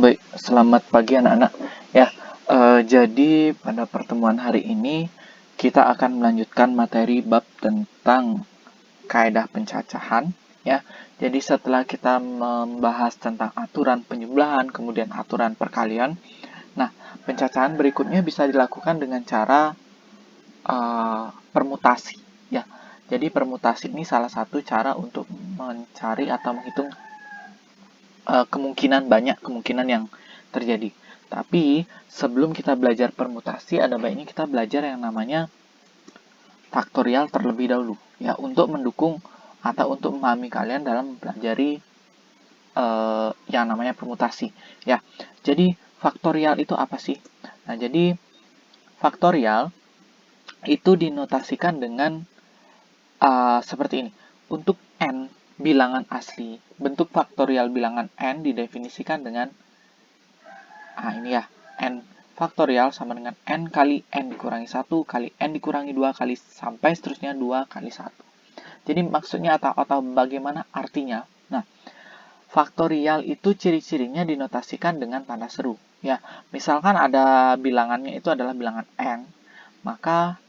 Baik, selamat pagi anak-anak. Ya, jadi pada pertemuan hari ini kita akan melanjutkan materi bab tentang kaidah pencacahan. Ya, jadi setelah kita membahas tentang aturan penjumlahan, kemudian aturan perkalian, nah pencacahan berikutnya bisa dilakukan dengan cara permutasi. Ya, jadi permutasi ini salah satu cara untuk mencari atau menghitung banyak kemungkinan yang terjadi. Tapi sebelum kita belajar permutasi, ada baiknya kita belajar yang namanya faktorial terlebih dahulu, ya, untuk mendukung atau untuk memahami kalian dalam mempelajari yang namanya permutasi. Ya, jadi faktorial itu apa sih? Nah, jadi faktorial itu dinotasikan dengan seperti ini. Untuk n bilangan asli, bentuk faktorial bilangan n didefinisikan dengan ini ya, n faktorial sama dengan n kali n dikurangi 1 kali n dikurangi 2 kali sampai seterusnya 2 kali 1. Jadi maksudnya atau bagaimana artinya? Nah, faktorial itu ciri-cirinya dinotasikan dengan tanda seru. Ya, misalkan ada bilangannya itu adalah bilangan n, maka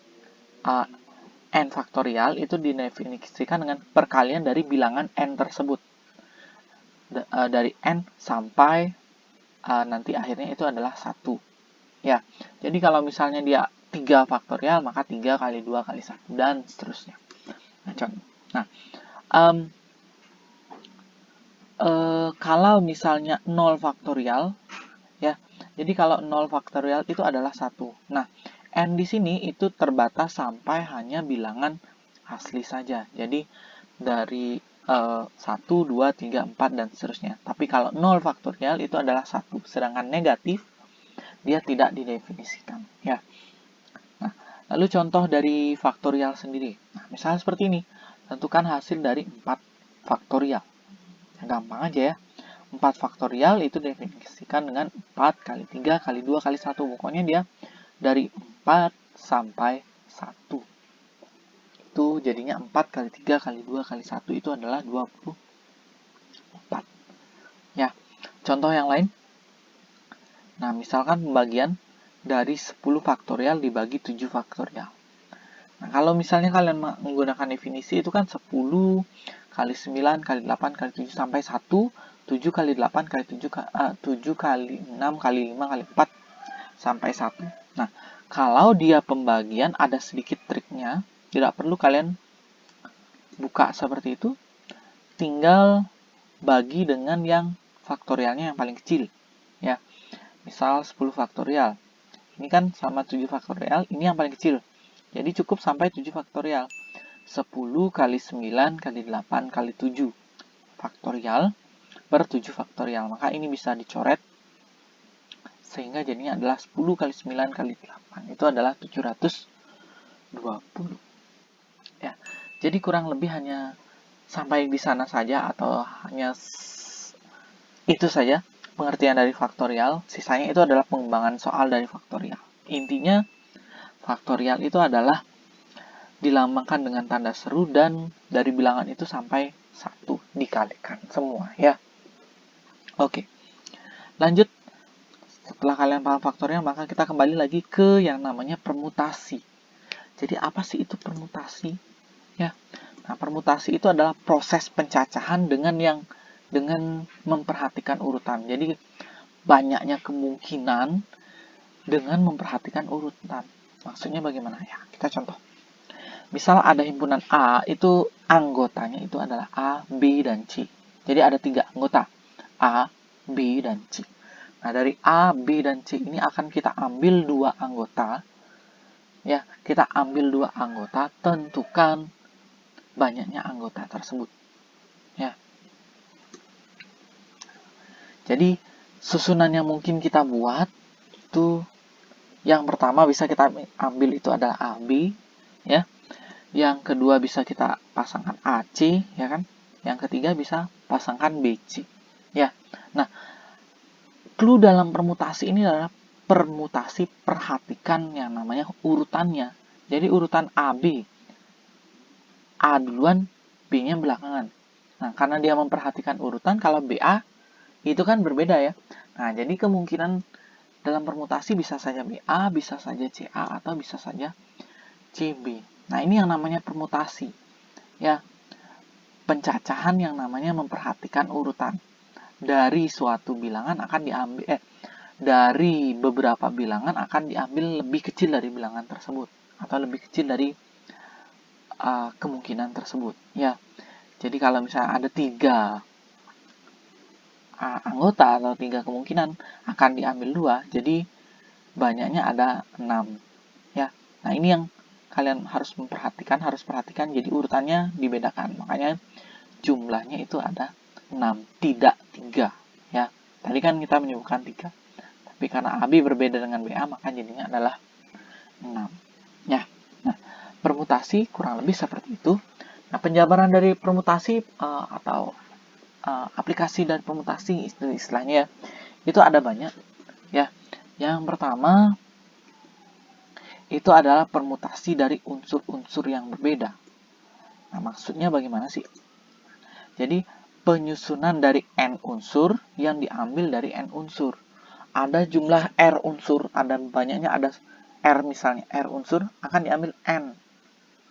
n faktorial itu didefinisikan dengan perkalian dari bilangan n tersebut. Dari n sampai nanti akhirnya itu adalah 1. Ya, jadi kalau misalnya dia 3 faktorial, maka 3 kali 2 kali 1, dan seterusnya. Nah, contoh. Nah, kalau misalnya 0 faktorial, ya, jadi kalau 0 faktorial itu adalah 1. Nah, n di sini itu terbatas sampai hanya bilangan asli saja. Jadi, dari 1, 2, 3, 4, dan seterusnya. Tapi kalau 0 faktorial itu adalah 1. Sedangkan negatif, dia tidak didefinisikan. Ya. Nah, lalu contoh dari faktorial sendiri. Nah, misalnya seperti ini. Tentukan hasil dari 4 faktorial. Gampang aja ya. 4 faktorial itu definisikan dengan 4 kali 3 kali 2 kali 1. Pokoknya dia dari 4 sampai 1. Itu jadinya 4 kali 3 kali 2 kali 1 itu adalah 24. Ya, contoh yang lain. Nah, misalkan pembagian dari 10 faktorial dibagi 7 faktorial. Nah, kalau misalnya kalian menggunakan definisi itu kan 10 kali 9 kali 8 kali 7 sampai 1, 7 kali 8 kali 7 kali 6 kali 5 kali 4 sampai 1. Nah, kalau dia pembagian ada sedikit triknya, tidak perlu kalian buka seperti itu, tinggal bagi dengan yang faktorialnya yang paling kecil. Ya, misal 10 faktorial. Ini kan sama 7 faktorial, ini yang paling kecil. Jadi cukup sampai 7 faktorial. 10 kali 9 kali 8 kali 7 faktorial per 7 faktorial. Maka ini bisa dicoret sehingga jadinya adalah 10 kali 9 kali 8. Itu adalah 720. Ya, jadi kurang lebih hanya sampai di sana saja atau hanya itu saja pengertian dari faktorial. Sisanya itu adalah pengembangan soal dari faktorial. Intinya faktorial itu adalah dilambangkan dengan tanda seru dan dari bilangan itu sampai 1 dikalikan semua ya. Oke. Lanjut. Setelah kalian paham faktorial, maka kita kembali lagi ke yang namanya permutasi. Jadi apa sih itu permutasi? Ya. Nah, permutasi itu adalah proses pencacahan dengan memperhatikan urutan. Jadi banyaknya kemungkinan dengan memperhatikan urutan. Maksudnya bagaimana ya? Kita contoh. Misal ada himpunan A, itu anggotanya itu adalah A, B, dan C. Jadi ada 3 anggota, A, B, dan C. Nah, dari A, B, dan C ini akan kita ambil 2 anggota. Ya, kita ambil 2 anggota, tentukan banyaknya anggota tersebut. Ya. Jadi, susunan yang mungkin kita buat itu yang pertama bisa kita ambil itu adalah AB, ya. Yang kedua bisa kita pasangkan AC, ya kan? Yang ketiga bisa pasangkan BC. Ya. Nah, clue dalam permutasi ini adalah permutasi perhatikan yang namanya urutannya. Jadi urutan AB, A duluan, B-nya belakangan. Nah, karena dia memperhatikan urutan, kalau BA Itu kan berbeda ya. Nah, jadi kemungkinan dalam permutasi bisa saja BA, bisa saja CA, atau bisa saja CB. Nah, ini yang namanya permutasi. Ya, pencacahan yang namanya memperhatikan urutan. Dari suatu bilangan akan diambil, dari beberapa bilangan akan diambil lebih kecil dari bilangan tersebut. Atau lebih kecil dari kemungkinan tersebut. Ya, jadi kalau misalnya ada 3 anggota atau 3 kemungkinan akan diambil 2, jadi banyaknya ada 6. Ya, nah ini yang kalian harus perhatikan, jadi urutannya dibedakan. Makanya jumlahnya itu ada 6, tidak 3. Ya, tadi kan kita menyebutkan 3. Tapi karena AB berbeda dengan BA, maka jadinya adalah 6. Ya, nah, permutasi kurang lebih seperti itu. Nah, penjabaran dari permutasi atau aplikasi dan permutasi istilahnya ya, itu ada banyak ya. Yang pertama itu adalah permutasi dari unsur-unsur yang berbeda. Nah, maksudnya bagaimana sih? Jadi penyusunan dari n unsur yang diambil dari n unsur. Ada jumlah r unsur, ada banyaknya, ada r misalnya, r unsur akan diambil n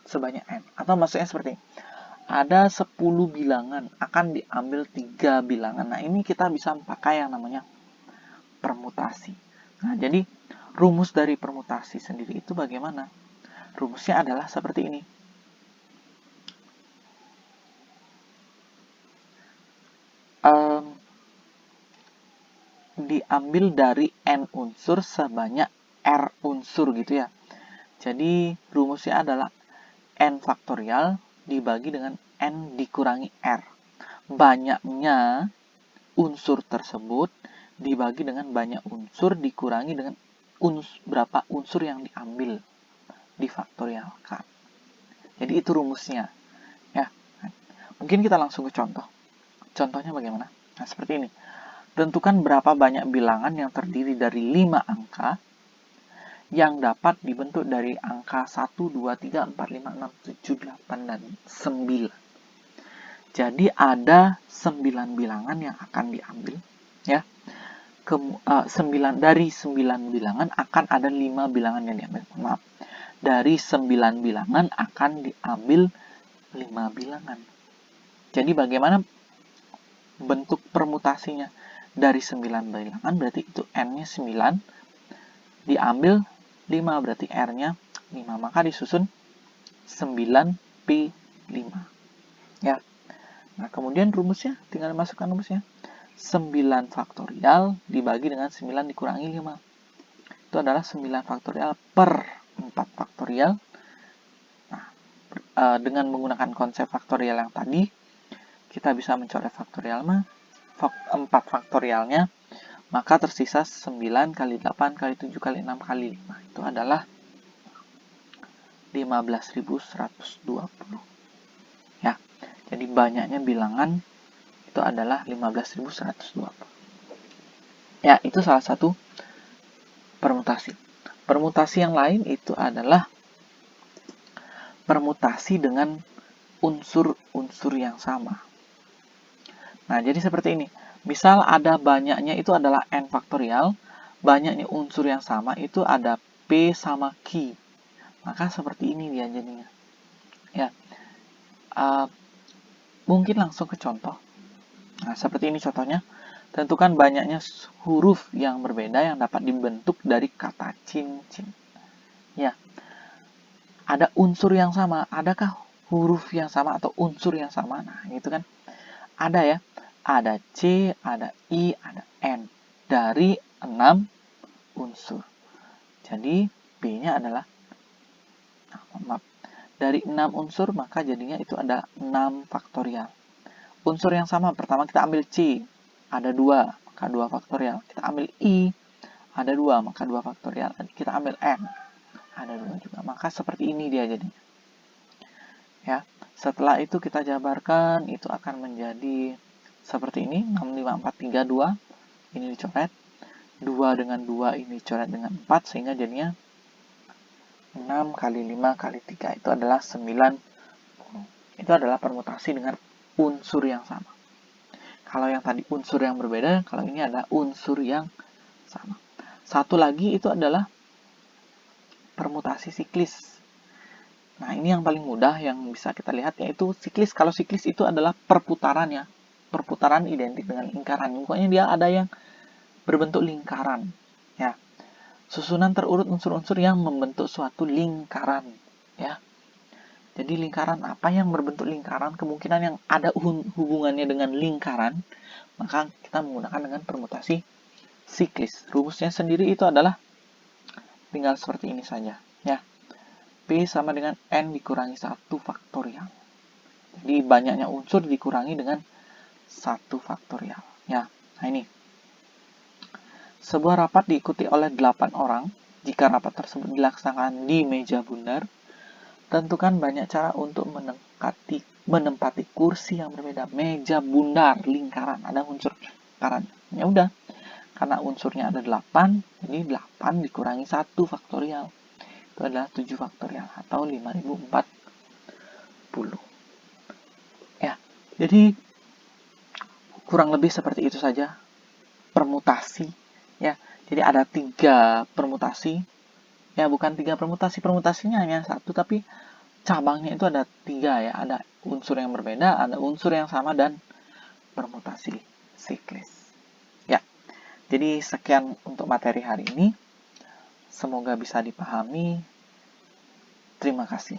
sebanyak n. Atau maksudnya seperti ini. Ada 10 bilangan, akan diambil 3 bilangan. Nah, ini kita bisa pakai yang namanya permutasi. Nah, jadi rumus dari permutasi sendiri itu bagaimana? Rumusnya adalah seperti ini. Diambil dari n unsur sebanyak r unsur gitu ya. Jadi rumusnya adalah n faktorial dibagi dengan n dikurangi r. Banyaknya unsur tersebut dibagi dengan banyak unsur dikurangi dengan berapa unsur yang diambil, difaktorialkan. Jadi itu rumusnya. Ya, mungkin kita langsung ke contoh. Contohnya bagaimana? Nah, seperti ini. Tentukan berapa banyak bilangan yang terdiri dari 5 angka yang dapat dibentuk dari angka 1, 2, 3, 4, 5, 6, 7, 8, dan 9. Jadi ada 9 bilangan yang akan diambil. Ya, 9 dari 9 bilangan akan ada 5 bilangan yang diambil. Maaf, dari 9 bilangan akan diambil 5 bilangan. Jadi bagaimana bentuk permutasinya? Dari 9 bilangan berarti itu n-nya 9, diambil 5 berarti r-nya 5. Maka disusun 9p5. Ya. Nah, kemudian rumusnya tinggal masukkan rumusnya. 9 faktorial dibagi dengan 9 dikurangi 5. Itu adalah 9 faktorial per 4 faktorial. Nah, dengan menggunakan konsep faktorial yang tadi, kita bisa mencoret faktorial 4 faktorialnya, maka tersisa 9 kali 8 kali 7 kali 6 kali 5. Itu adalah 15.120. Ya, jadi banyaknya bilangan itu adalah 15.120. Ya, itu salah satu permutasi. Permutasi yang lain itu adalah permutasi dengan unsur-unsur yang sama. Nah, jadi seperti ini. Misal ada banyaknya itu adalah n faktorial, banyaknya unsur yang sama itu ada p sama q. Maka seperti ini dia jadinya. Ya, mungkin langsung ke contoh. Nah, seperti ini contohnya. Tentukan banyaknya huruf yang berbeda yang dapat dibentuk dari kata cincin. Ya, ada unsur yang sama. Adakah huruf yang sama atau unsur yang sama? Nah, gitu kan. Ada ya. Ada C, ada I, ada N. Dari 6 unsur. Jadi, B-nya adalah, dari 6 unsur, maka jadinya itu ada 6 faktorial. Unsur yang sama, pertama kita ambil C. Ada 2, maka 2 faktorial. Kita ambil I, ada 2, maka 2 faktorial. Kita ambil N, ada 2 juga. Maka seperti ini dia jadinya. Ya, setelah itu kita jabarkan, itu akan menjadi seperti ini, 6, 5, 4, 3, 2. Ini dicoret. 2 dengan 2 ini dicoret dengan 4, sehingga jadinya 6 kali 5 kali 3, itu adalah 90. Itu adalah permutasi dengan unsur yang sama. Kalau yang tadi unsur yang berbeda, kalau ini ada unsur yang sama. Satu lagi itu adalah permutasi siklis. Nah, ini yang paling mudah yang bisa kita lihat, yaitu siklis. Kalau siklis itu adalah perputaran ya. Perputaran identik dengan lingkaran. Pokoknya dia ada yang berbentuk lingkaran. Ya. Susunan terurut unsur-unsur yang membentuk suatu lingkaran. Ya. Jadi lingkaran apa yang berbentuk lingkaran, kemungkinan yang ada hubungannya dengan lingkaran, maka kita menggunakan dengan permutasi siklis. Rumusnya sendiri itu adalah tinggal seperti ini saja. Ya. P sama dengan N dikurangi 1 faktorial. Jadi banyaknya unsur dikurangi dengan 1 faktorial. Ya, nah ini. Sebuah rapat diikuti oleh 8 orang. Jika rapat tersebut dilaksanakan di meja bundar, tentukan banyak cara untuk menempati kursi yang berbeda. Meja bundar, lingkaran, ada unsur lingkaran. Ya udah, karena unsurnya ada 8, jadi 8 dikurangi 1 faktorial. Itu adalah 7 faktorial atau 5040. Ya, jadi kurang lebih seperti itu saja permutasi. Ya, jadi ada 3 permutasi. Ya, bukan 3 permutasi, permutasinya hanya 1, tapi cabangnya itu ada 3 ya. Ada unsur yang berbeda, ada unsur yang sama, dan permutasi siklis. Ya, jadi sekian untuk materi hari ini. Semoga bisa dipahami. Terima kasih.